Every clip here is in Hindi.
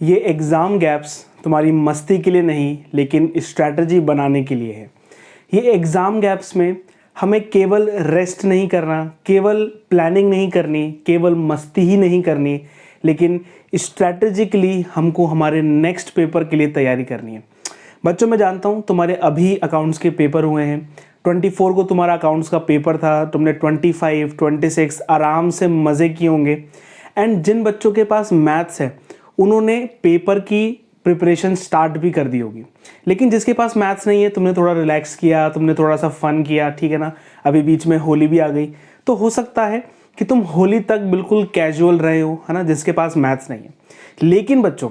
ये एग्ज़ाम गैप्स तुम्हारी मस्ती के लिए नहीं लेकिन स्ट्रैटेजी बनाने के लिए है। ये एग्ज़ाम गैप्स में हमें केवल रेस्ट नहीं करना, केवल प्लानिंग नहीं करनी, केवल मस्ती ही नहीं करनी, लेकिन स्ट्रैटेजिकली हमको हमारे नेक्स्ट पेपर के लिए तैयारी करनी है। बच्चों, मैं जानता हूँ तुम्हारे अभी अकाउंट्स के पेपर हुए हैं। 24 को तुम्हारा अकाउंट्स का पेपर था, तुमने 25, 26 आराम से मज़े किए होंगे। एंड जिन बच्चों के पास मैथ्स है उन्होंने पेपर की प्रिपरेशन स्टार्ट भी कर दी होगी। लेकिन जिसके पास मैथ्स नहीं है, तुमने थोड़ा रिलैक्स किया, तुमने थोड़ा सा फन किया, ठीक है ना। अभी बीच में होली भी आ गई, तो हो सकता है कि तुम होली तक बिल्कुल कैजुअल रहे हो, है ना, जिसके पास मैथ्स नहीं है। लेकिन बच्चों,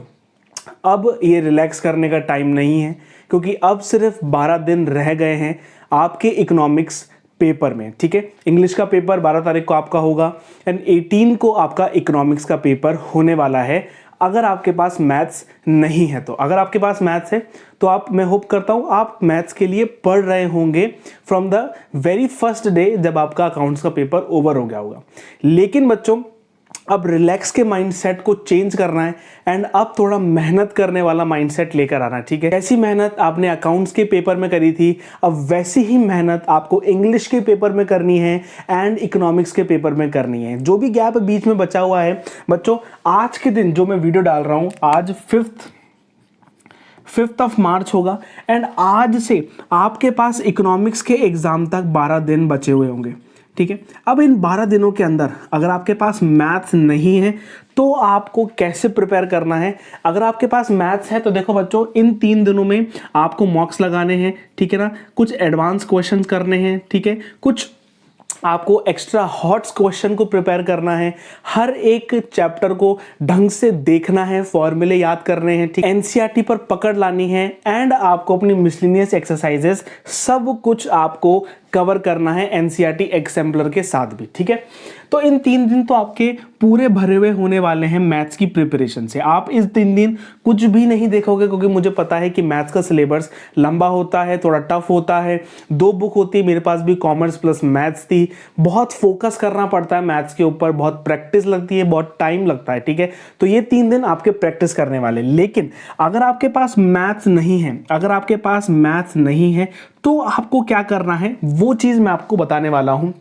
अब ये रिलैक्स करने का टाइम नहीं है, क्योंकि अब सिर्फ 12 दिन रह गए हैं आपके इकोनॉमिक्स पेपर में, ठीक है। इंग्लिश का पेपर 12 तारीख को आपका होगा एंड 18 को आपका इकोनॉमिक्स का पेपर होने वाला है। अगर आपके पास मैथ्स नहीं है तो, अगर आपके पास मैथ्स है तो आप, मैं होप करता हूँ आप मैथ्स के लिए पढ़ रहे होंगे from the very first day जब आपका अकाउंट्स का पेपर ओवर हो गया होगा। लेकिन बच्चों, अब रिलैक्स के माइंडसेट को चेंज करना है एंड अब थोड़ा मेहनत करने वाला माइंडसेट लेकर आना है, ठीक है। ऐसी मेहनत आपने अकाउंट्स के पेपर में करी थी, अब वैसी ही मेहनत आपको इंग्लिश के पेपर में करनी है एंड इकोनॉमिक्स के पेपर में करनी है। जो भी गैप बीच में बचा हुआ है बच्चों, आज के दिन जो मैं वीडियो डाल रहा हूँ, आज 5th ऑफ मार्च होगा एंड आज से आपके पास इकोनॉमिक्स के एग्जाम तक 12 दिन बचे हुए होंगे, ठीक है। अब इन 12 दिनों के अंदर अगर आपके पास मैथ्स नहीं है तो आपको कैसे प्रिपेयर करना है। अगर आपके पास मैथ्स है तो देखो बच्चों, इन 3 दिनों में आपको मॉक्स लगाने हैं, ठीक है ना, कुछ एडवांस क्वेश्चंस करने हैं, ठीक है, कुछ आपको एक्स्ट्रा हॉट्स क्वेश्चन को प्रिपेयर करना है, हर एक चैप्टर को ढंग से देखना है, फॉर्मूले याद करने हैं, ठीक, एनसीईआरटी पर पकड़ लानी है एंड आपको अपनी मिसलिनियस एक्सरसाइजेस सब कुछ आपको कवर करना है एनसीईआरटी एग्जाम्पलर के साथ भी, ठीक है। तो इन 3 दिन तो आपके पूरे भरे हुए होने वाले हैं मैथ्स की प्रिपरेशन से। आप इस 3 दिन कुछ भी नहीं देखोगे, क्योंकि मुझे पता है कि मैथ्स का सिलेबस लंबा होता है, थोड़ा टफ होता है, 2 बुक होती है, मेरे पास भी कॉमर्स प्लस मैथ्स थी, बहुत फोकस करना पड़ता है मैथ्स के ऊपर, बहुत प्रैक्टिस लगती है, बहुत टाइम लगता है, ठीक है। तो ये 3 दिन आपके प्रैक्टिस करने वाले। लेकिन अगर आपके पास मैथ्स नहीं है, अगर आपके पास मैथ्स नहीं है तो आपको क्या करना है, वो चीज मैं आपको बताने वाला हूं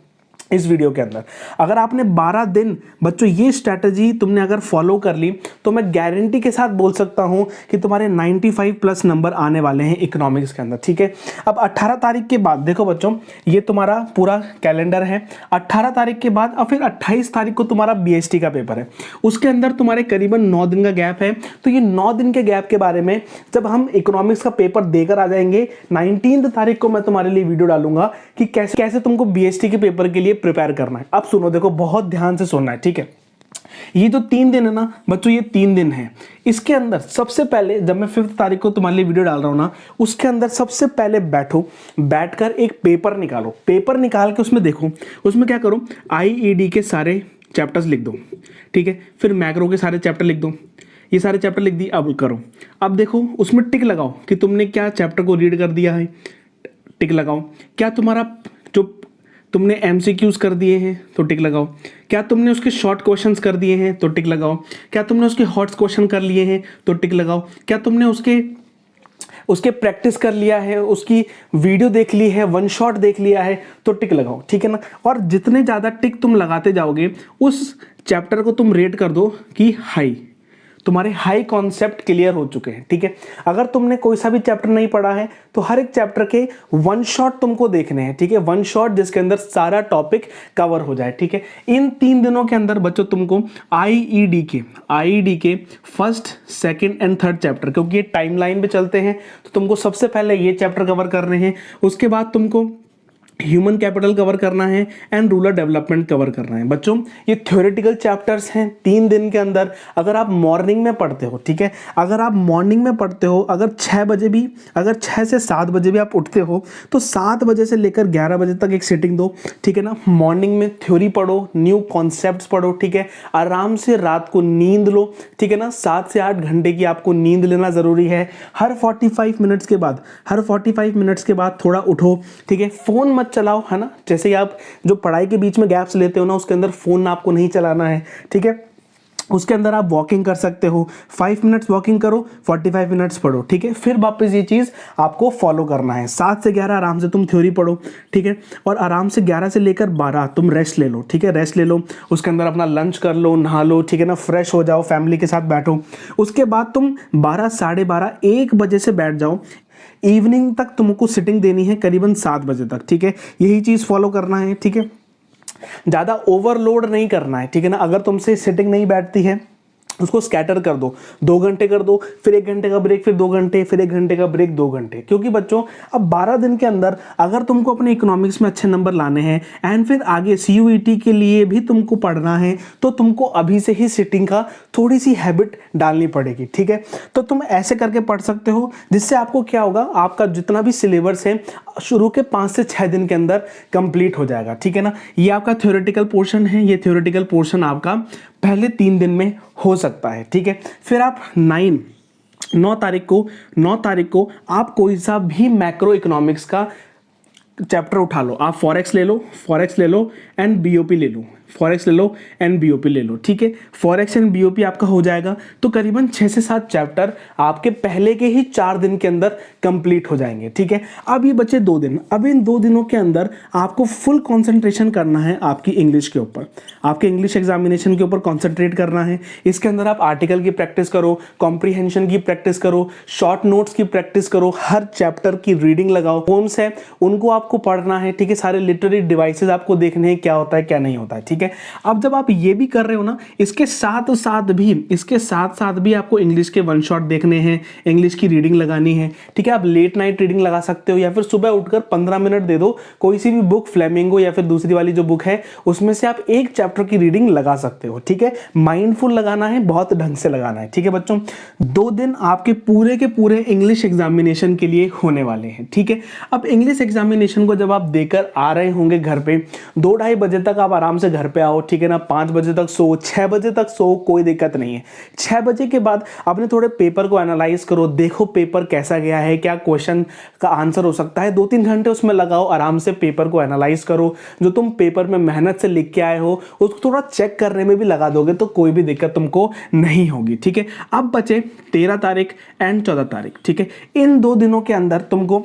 इस वीडियो के अंदर। अगर आपने 12 दिन बच्चों ये स्ट्रैटेजी तुमने अगर फॉलो कर ली तो मैं गारंटी के साथ बोल सकता हूं कि तुम्हारे 95 प्लस नंबर आने वाले हैं इकोनॉमिक्स के अंदर, ठीक है। अब 18 तारीख के बाद देखो बच्चों, ये तुम्हारा पूरा कैलेंडर है। 18 तारीख के बाद और फिर 28 तारीख को तुम्हारा बीएसटी का पेपर है। उसके अंदर तुम्हारे करीबन 9 दिन का गैप है। तो ये 9 दिन के गैप के बारे में जब हम इकोनॉमिक्स का पेपर देकर आ जाएंगे, 19 तारीख को मैं तुम्हारे लिए वीडियो डालूंगा कि कैसे कैसे तुमको बीएसटी के पेपर के लिए प्रिपेयर करना है। अब सुनो, देखो बहुत ध्यान से सुनना है, ठीक है। ये जो 3 दिन है ना बच्चों, ये 3 दिन है। इसके अंदर सबसे पहले जब मैं 5th तारीख को तुम्हारे लिए वीडियो डाल रहा हूं ना, उसके अंदर सबसे पहले बैठकर एक पेपर निकालो। पेपर निकाल के उसमें देखो, उसमें क्या करो, आईईडी के सारे चैप्टर्स लिख दो, ठीक है। फिर मैक्रो के सारे चैप्टर लिख दो, ये सारे चैप्टर लिख दी। अब करो, अब देखो उसमें टिक लगाओ कि तुमने क्या चैप्टर को रीड कर दिया है, टिक लगाओ। क्या तुम्हारा जो तुमने एमसीक्यूज कर दिए हैं तो टिक लगाओ। क्या तुमने उसके शॉर्ट क्वेश्चंस कर दिए हैं तो टिक लगाओ। क्या तुमने उसके हॉट्स क्वेश्चन कर लिए हैं तो टिक लगाओ। क्या तुमने उसके प्रैक्टिस कर लिया है, उसकी वीडियो देख ली है, वन शॉट देख लिया है तो टिक लगाओ, ठीक है ना। और जितने ज़्यादा टिक तुम लगाते जाओगे उस चैप्टर को तुम रेट कर दो कि हाई, तुम्हारे हाई कॉन्सेप्ट क्लियर हो चुके हैं, ठीक है। अगर तुमने कोई सा भी चैप्टर नहीं पढ़ा है तो हर एक चैप्टर के वन शॉट तुमको देखने हैं, ठीक है। वन शॉट जिसके अंदर सारा टॉपिक कवर हो जाए, ठीक है। इन 3 दिनों के अंदर बच्चों तुमको आईईडी के first, second and third chapter, क्योंकि ये टाइमलाइन पे चलते हैं तो तुमको सबसे पहले ये चैप्टर कवर करने हैं। उसके बाद तुमको ह्यूमन कैपिटल कवर करना है एंड रूरल डेवलपमेंट कवर करना है। बच्चों ये थ्योरेटिकल चैप्टर्स हैं 3 दिन के अंदर। अगर आप मॉर्निंग में पढ़ते हो, ठीक है, अगर आप मॉर्निंग में पढ़ते हो, अगर 6 से 7 बजे भी आप उठते हो तो 7 बजे से लेकर 11 बजे तक एक सीटिंग दो, ठीक है ना। मॉर्निंग में थ्योरी पढ़ो, न्यू कॉन्सेप्ट्स पढ़ो, ठीक है। आराम से रात को नींद लो, ठीक है ना। 7 से 8 घंटे की आपको नींद लेना ज़रूरी है। हर 45 मिनट्स के बाद थोड़ा उठो, ठीक है। फ़ोन मत चलाओ, है ना। जैसे ही आप जो पढ़ाई के बीच में गैप्स लेते हो ना, उसके अंदर फोन आपको नहीं चलाना है, ठीक है। उसके अंदर आप वॉकिंग कर सकते हो, 5 मिनट्स वॉकिंग करो, 45 मिनट्स पढ़ो, ठीक है। फिर वापस ये चीज़ आपको फॉलो करना है। 7 से 11 आराम से तुम थ्योरी पढ़ो, ठीक है, और आराम से 11 से लेकर 12 तुम रेस्ट ले लो, ठीक है, रेस्ट ले लो। उसके अंदर अपना लंच कर लो, नहा लो, ठीक है ना, फ्रेश हो जाओ, फैमिली के साथ बैठो। उसके बाद तुम 12, साढ़े 12, 1 बजे से बैठ जाओ। इवनिंग तक तुमको सिटिंग देनी है करीबन 7 बजे तक, ठीक है। यही चीज़ फॉलो करना है, ठीक है। ज़्यादा ओवरलोड नहीं करना है, ठीक है ना। अगर तुमसे सिटिंग नहीं बैठती है उसको स्कैटर कर दो, 2 घंटे कर दो, फिर 1 घंटे का ब्रेक, फिर 2 घंटे, फिर 1 घंटे का ब्रेक, 2 घंटे। क्योंकि बच्चों अब 12 दिन के अंदर अगर तुमको अपने इकोनॉमिक्स में अच्छे नंबर लाने हैं एंड फिर आगे CUET के लिए भी तुमको पढ़ना है, तो तुमको अभी से ही सिटिंग का थोड़ी सी हैबिट डालनी पड़ेगी, ठीक है। तो तुम ऐसे करके पढ़ सकते हो, जिससे आपको क्या होगा, आपका जितना भी सिलेबस है शुरू के 5 से 6 दिन के अंदर कंप्लीट हो जाएगा, ठीक है ना। ये आपका थ्योरेटिकल पोर्शन है, ये थ्योरेटिकल पोर्शन आपका पहले 3 दिन में हो सकता है, ठीक है। फिर आप 9 तारीख को आप कोई सा भी मैक्रो इकोनॉमिक्स का चैप्टर उठा लो। आप फॉरेक्स ले लो एंड बीओपी ले लो, फॉरेक्स ले लो एंड बीओपी ले लो, ठीक है। फॉरेक्स एंड बीओपी आपका हो जाएगा, तो करीबन 6 से 7 चैप्टर आपके पहले के ही 4 दिन के अंदर कंप्लीट हो जाएंगे, ठीक है। अब ये बचे 2 दिन। अब इन 2 दिनों के अंदर आपको फुल कंसंट्रेशन करना है आपकी इंग्लिश के ऊपर, आपके इंग्लिश एग्जामिनेशन के ऊपर कंसंट्रेट करना है। इसके अंदर आप आर्टिकल की प्रैक्टिस करो, कॉम्प्रीहेंशन की प्रैक्टिस करो, शॉर्ट नोट्स की प्रैक्टिस करो, हर चैप्टर की रीडिंग लगाओ, पोम्स है उनको आपको पढ़ना है, ठीक है। सारे लिटरेरी डिवाइसेस आपको देखने हैं क्या होता है क्या नहीं होता है, ठीक है। अब जब आप ये भी कर रहे हो ना, इसके साथ साथ भी आपको इंग्लिश के 1 शॉट देखने हैं, इंग्लिश की रीडिंग लगानी है, ठीक है। आप लेट नाइट रीडिंग लगा सकते हो या फिर सुबह उठकर 15 मिनट दे दो, कोई सी भी बुक, फ्लेमिंगो या फिर दूसरी वाली जो बुक है उसमें से आप एक चैप्टर की रीडिंग लगा सकते हो, ठीक है। माइंडफुल लगाना है, बहुत ढंग से लगाना है, ठीक है बच्चों। 2 दिन आपके पूरे के पूरे इंग्लिश एग्जामिनेशन के लिए होने वाले हैं, ठीक है। अब इंग्लिश एग्जामिनेशन को जब आप देकर आ रहे होंगे घर पे, 2-2:30 बजे तक आप आराम से घर पे आओ, ठीक है ना। 5 बजे तक सो, 6 बजे तक सो, कोई दिक्कत नहीं है। 6 बजे के बाद अपने थोड़े पेपर को एनालाइज करो, देखो पेपर कैसा गया है, क्या क्वेश्चन का आंसर हो सकता है। 2-3 घंटे उसमें लगाओ, आराम से पेपर को एनालाइज करो। जो तुम पेपर में मेहनत से लिख के आए हो उसको थोड़ा चेक करने में भी लगा दोगे तो कोई भी दिक्कत तुमको नहीं होगी, ठीक है। अब बचे 13 तारीख एंड 14 तारीख, ठीक है। इन 2 दिनों के अंदर तुमको,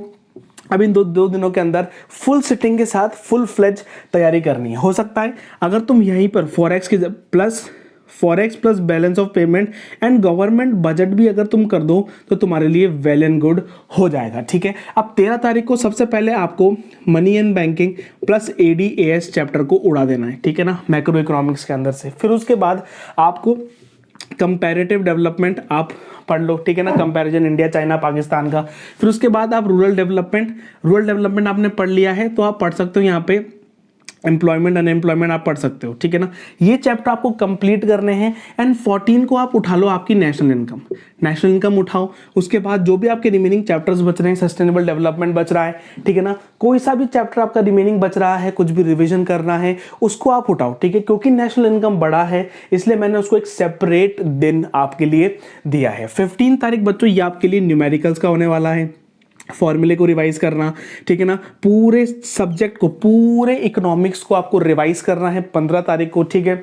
अब इन दो दिनों के अंदर फुल सिटिंग के साथ फुल फ्लेज तैयारी करनी है। हो सकता है अगर तुम यहीं पर forex plus balance of payment and government budget भी अगर तुम कर दो तो तुम्हारे लिए वेल एंड गुड हो जाएगा, ठीक है। अब 13 तारीख को सबसे पहले आपको money and banking plus ADAS chapter को उड़ा देना है, ठीक है ना, मैक्रो इकोनॉमिक्स के अंदर से। फिर उसके बाद आपको कंपैरेटिव डेवलपमेंट आप पढ़ लो, ठीक है ना, कंपैरिजन इंडिया चाइना पाकिस्तान का। फिर उसके बाद आप रूरल डेवलपमेंट आपने पढ़ लिया है तो आप पढ़ सकते हो यहाँ पे एम्प्लॉयमेंट अनएम्प्लॉयमेंट आप पढ़ सकते हो, ठीक है ना। ये चैप्टर आपको कंप्लीट करने हैं। एंड 14 को आप उठा लो आपकी नेशनल इनकम उठाओ। उसके बाद जो भी आपके रिमेनिंग चैप्टर्स बच रहे हैं, सस्टेनेबल डेवलपमेंट बच रहा है, ठीक है ना, कोई सा भी चैप्टर आपका रिमेनिंग बच रहा है, कुछ भी रिविजन करना है उसको आप उठाओ, ठीक है। क्योंकि नेशनल इनकम बड़ा है इसलिए मैंने उसको एक सेपरेट दिन आपके लिए दिया है। 15 तारीख बच्चों ये आपके लिए न्यूमेरिकल्स का होने वाला है, फॉर्मूले को रिवाइज करना, ठीक है ना। पूरे सब्जेक्ट को, पूरे इकोनॉमिक्स को आपको रिवाइज करना है 15 तारीख को, ठीक है।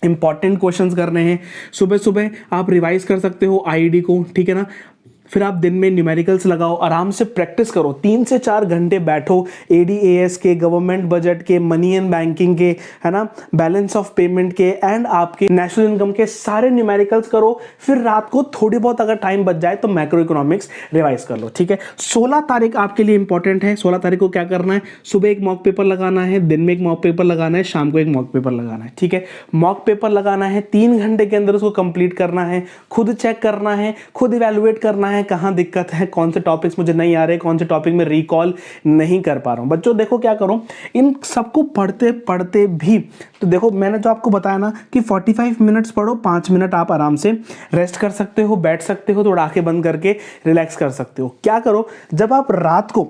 इंपॉर्टेंट क्वेश्चंस करने हैं, सुबह सुबह आप रिवाइज कर सकते हो आईडी को, ठीक है ना। फिर आप दिन में न्यूमेरिकल्स लगाओ, आराम से प्रैक्टिस करो, 3 से 4 घंटे बैठो ADAS के, गवर्नमेंट बजट के, मनी एंड बैंकिंग के, है ना, बैलेंस ऑफ पेमेंट के एंड आपके नेशनल इनकम के सारे न्यूमेरिकल्स करो। फिर रात को थोड़ी बहुत अगर टाइम बच जाए तो मैक्रो इकोनॉमिक्स रिवाइज कर लो, ठीक है। 16 तारीख आपके लिए इंपॉर्टेंट है। 16 तारीख को क्या करना है, सुबह एक मॉक पेपर लगाना है, दिन में एक मॉक पेपर लगाना है, शाम को एक मॉक पेपर लगाना है, ठीक है। मॉक पेपर लगाना है, 3 घंटे के अंदर उसको कंप्लीट करना है, खुद चेक करना है, खुद इवैल्यूएट करना है कहां दिक्कत है, कौन से टॉपिक्स मुझे नहीं आ रहे, कौन से टॉपिक में रिकॉल नहीं कर पा रहा हूं। बच्चों देखो क्या करो, इन सबको पढ़ते पढ़ते भी तो देखो मैंने जो आपको बताया ना कि 45 मिनट्स पढ़ो, 5 मिनट आप आराम से रेस्ट कर सकते हो, बैठ सकते हो, थोड़ा आंखें बंद करके रिलैक्स कर सकते हो। क्या करो, जब आप रात को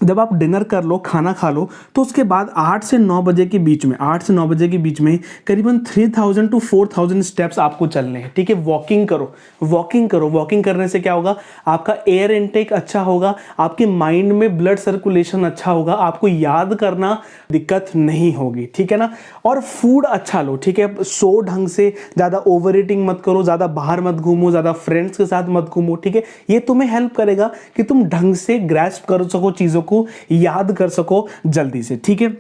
जब आप डिनर कर लो, खाना खा लो, तो उसके बाद 8 से 9 बजे के बीच में, 8 से 9 बजे के बीच में करीबन 3000 टू 4000 स्टेप्स आपको चलने हैं, ठीक है। वॉकिंग करो, वॉकिंग करो। वॉकिंग करने से क्या होगा, आपका एयर इनटेक अच्छा होगा, आपके माइंड में ब्लड सर्कुलेशन अच्छा होगा, आपको याद करना दिक्कत नहीं होगी, ठीक है ना। और फूड अच्छा लो, ठीक है। सो ढंग से, ज़्यादा ओवर ईटिंग मत करो, ज़्यादा बाहर मत घूमो, ज़्यादा फ्रेंड्स के साथ मत घूमो, ठीक है। ये तुम्हें हेल्प करेगा कि तुम ढंग से ग्रैस्प कर सको, चीज़ों को याद कर सको जल्दी से, ठीक है।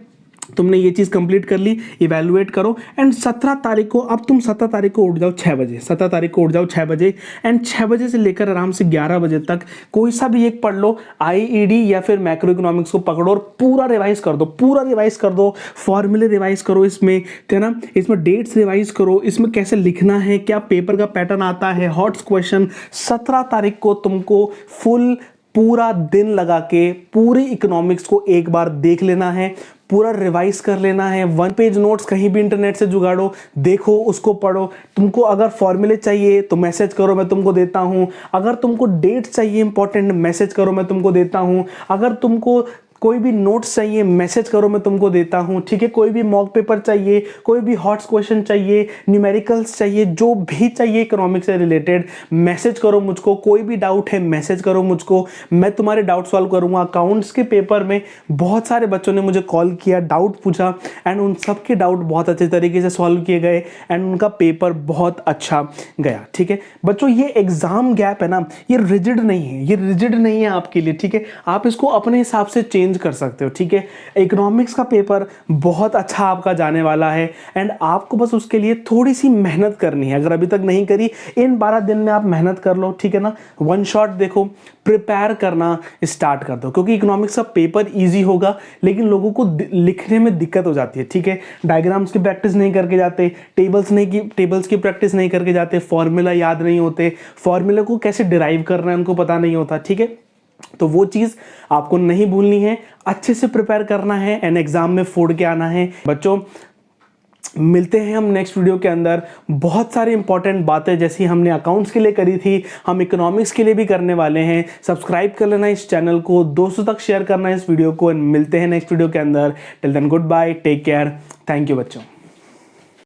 तुमने ये चीज़ कंप्लीट कर ली, इवैल्यूएट करो। एंड 17 तारीख को, अब तुम 17 तारीख को उठ जाओ 6 बजे, 17 तारीख को उठ जाओ 6 बजे। एंड 6 बजे से लेकर आराम से 11 बजे तक कोई सा भी एक पढ़ लो, आईईडी या फिर मैक्रो इकोनॉमिक्स को पकड़ो और पूरा रिवाइज कर दो, पूरा रिवाइज कर दो। फॉर्मूले रिवाइज करो, इसमें है ना, इसमें डेट्स रिवाइज करो, इसमें कैसे लिखना है, क्या पेपर का पैटर्न आता है, हॉट्स क्वेश्चन। 17 तारीख को तुमको फुल पूरा दिन लगा के पूरी इकोनॉमिक्स को एक बार देख लेना है, पूरा रिवाइज कर लेना है। 1 पेज नोट्स कहीं भी इंटरनेट से जुगाड़ो, देखो, उसको पढ़ो। तुमको अगर फॉर्मूले चाहिए तो मैसेज करो, मैं तुमको देता हूं। अगर तुमको डेट्स चाहिए इंपॉर्टेंट, मैसेज करो, मैं तुमको देता हूं। अगर तुमको कोई भी नोट्स चाहिए, मैसेज करो, मैं तुमको देता हूं, ठीक है। कोई भी मॉक पेपर चाहिए, कोई भी हॉट्स क्वेश्चन चाहिए, न्यूमेरिकल्स चाहिए, जो भी चाहिए इकोनॉमिक्स से रिलेटेड, मैसेज करो मुझको। कोई भी डाउट है मैसेज करो मुझको, मैं तुम्हारे डाउट सॉल्व करूंगा। अकाउंट्स के पेपर में बहुत सारे बच्चों ने मुझे कॉल किया, डाउट पूछा, एंड उन सब के डाउट बहुत अच्छे तरीके से सॉल्व किए गए एंड उनका पेपर बहुत अच्छा गया, ठीक है। बच्चों, ये एग्जाम गैप है ना, ये रिजिड नहीं है, ये रिजिड नहीं है आपके लिए, ठीक है। आप इसको अपने हिसाब से चेंज कर सकते हो, ठीक है। इकोनॉमिक्स का पेपर बहुत अच्छा आपका जाने वाला है एंड आपको बस उसके लिए थोड़ी सी मेहनत करनी है। अगर अभी तक नहीं करी, इन 12 दिन में आप मेहनत कर लो, ठीक है ना। वन शॉट देखो, प्रिपेयर करना स्टार्ट कर दो, क्योंकि इकोनॉमिक्स का पेपर इजी होगा लेकिन लोगों को लिखने में दिक्कत हो जाती है, ठीक है। डायग्राम्स की प्रैक्टिस नहीं करके जाते, टेबल्स की प्रैक्टिस नहीं करके जाते, फॉर्मूला याद नहीं होते, फॉर्मूले को कैसे डिराइव करना है उनको पता नहीं होता, ठीक है। तो वो चीज़ आपको नहीं भूलनी है, अच्छे से प्रिपेयर करना है एंड एग्जाम में फोड़ के आना है। बच्चों, मिलते हैं हम नेक्स्ट वीडियो के अंदर। बहुत सारी इंपॉर्टेंट बातें जैसी हमने अकाउंट्स के लिए करी थी, हम इकोनॉमिक्स के लिए भी करने वाले हैं। सब्सक्राइब कर लेना इस चैनल को, दोस्तों तक शेयर करना इस वीडियो को, एंड मिलते हैं नेक्स्ट वीडियो के अंदर। Till then goodbye, take care, thank you बच्चों।